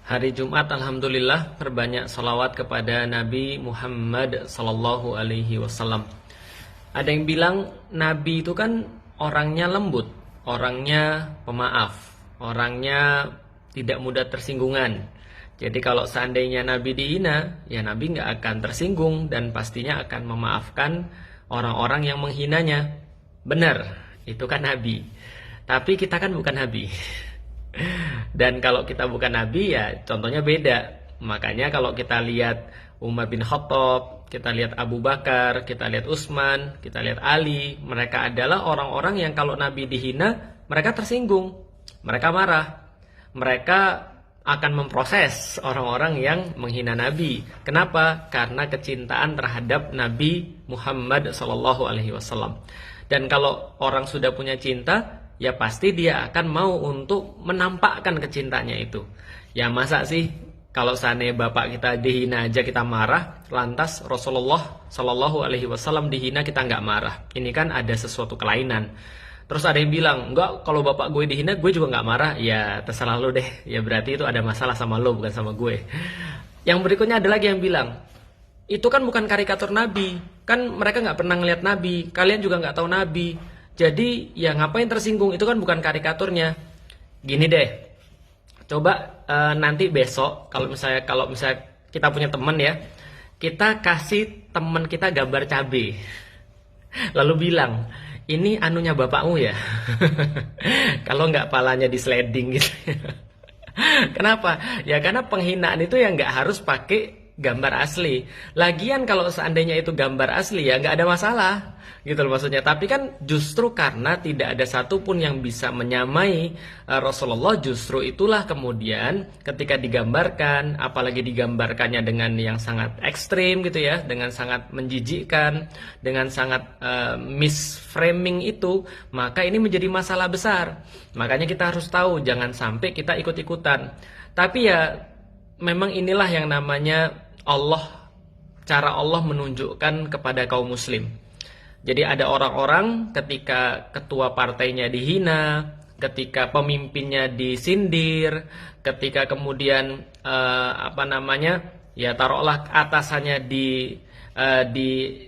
Hari Jumat, alhamdulillah, perbanyak salawat kepada Nabi Muhammad sallallahu alaihi wasallam. Ada yang bilang Nabi itu kan orangnya lembut, orangnya pemaaf, orangnya tidak mudah tersinggungan. Jadi kalau seandainya Nabi dihina, ya Nabi nggak akan tersinggung dan pastinya akan memaafkan orang-orang yang menghinanya. Benar, itu kan Nabi. Tapi kita kan bukan Nabi. Dan kalau kita bukan Nabi, ya contohnya beda. Makanya kalau kita lihat Umar bin Khattab, kita lihat Abu Bakar, kita lihat Utsman, kita lihat Ali, mereka adalah orang-orang yang kalau Nabi dihina, mereka tersinggung, mereka marah, mereka akan memproses orang-orang yang menghina Nabi. Kenapa? Karena kecintaan terhadap Nabi Muhammad SAW. Dan kalau orang sudah punya cinta, ya pasti dia akan mau untuk menampakkan kecintanya itu. Ya masa sih kalau seandainya bapak kita dihina aja kita marah, lantas Rasulullah Shallallahu Alaihi Wasallam dihina kita nggak marah? Ini kan ada sesuatu kelainan. Terus ada yang bilang, enggak, kalau bapak gue dihina gue juga nggak marah. Ya terserah lo deh. Ya berarti itu ada masalah sama lo, bukan sama gue. Yang berikutnya ada lagi yang bilang, itu kan bukan karikatur Nabi. Kan mereka nggak pernah ngeliat Nabi. Kalian juga nggak tahu Nabi. Jadi ya ngapain tersinggung, itu kan bukan karikaturnya. Gini deh, coba nanti besok kalau misalnya kita punya teman ya, kita kasih teman kita gambar cabai, lalu bilang ini anunya bapakmu ya. Kalau nggak palanya di sliding gitu. Kenapa? Ya karena penghinaan itu ya nggak harus pakai gambar asli. Lagian kalau seandainya itu gambar asli ya nggak ada masalah gitu loh maksudnya. Tapi kan justru karena tidak ada satupun yang bisa menyamai Rasulullah, justru itulah kemudian ketika digambarkan, apalagi digambarkannya dengan yang sangat ekstrim gitu ya, dengan sangat menjijikkan, dengan sangat misframing itu, maka ini menjadi masalah besar. Makanya kita harus tahu jangan sampai kita ikut-ikutan. Tapi ya memang inilah yang namanya Allah, cara Allah menunjukkan kepada kaum muslim. Jadi ada orang-orang ketika ketua partainya dihina, ketika pemimpinnya disindir, ketika kemudian ya taruhlah atasannya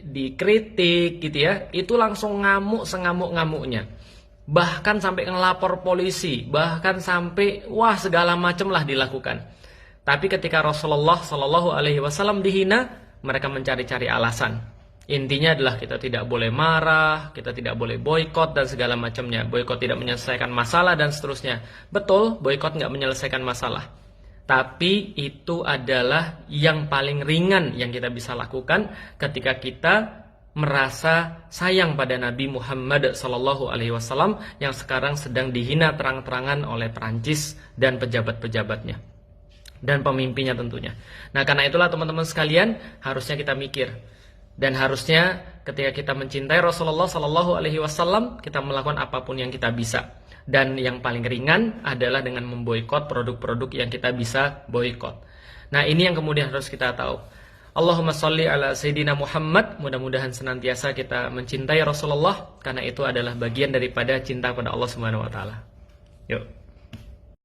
dikritik gitu ya, itu langsung ngamuk sengamuk-ngamuknya. Bahkan sampai ngelapor polisi, bahkan sampai wah segala macam lah dilakukan. Tapi ketika Rasulullah Shallallahu Alaihi Wasallam dihina, mereka mencari-cari alasan. Intinya adalah kita tidak boleh marah, kita tidak boleh boykot dan segala macamnya. Boykot tidak menyelesaikan masalah dan seterusnya. Betul, boykot nggak menyelesaikan masalah. Tapi itu adalah yang paling ringan yang kita bisa lakukan ketika kita merasa sayang pada Nabi Muhammad SAW yang sekarang sedang dihina terang-terangan oleh Perancis dan pejabat-pejabatnya dan pemimpinnya tentunya. Nah karena itulah teman-teman sekalian harusnya kita mikir. Dan harusnya ketika kita mencintai Rasulullah Sallallahu Alaihi Wasallam, kita melakukan apapun yang kita bisa. Dan yang paling ringan adalah dengan memboikot produk-produk yang kita bisa boikot. Nah ini yang kemudian harus kita tahu. Allahumma sholli ala Sayyidina Muhammad. Mudah-mudahan senantiasa kita mencintai Rasulullah, karena itu adalah bagian daripada cinta pada Allah Subhanahu Wa Taala. Yuk.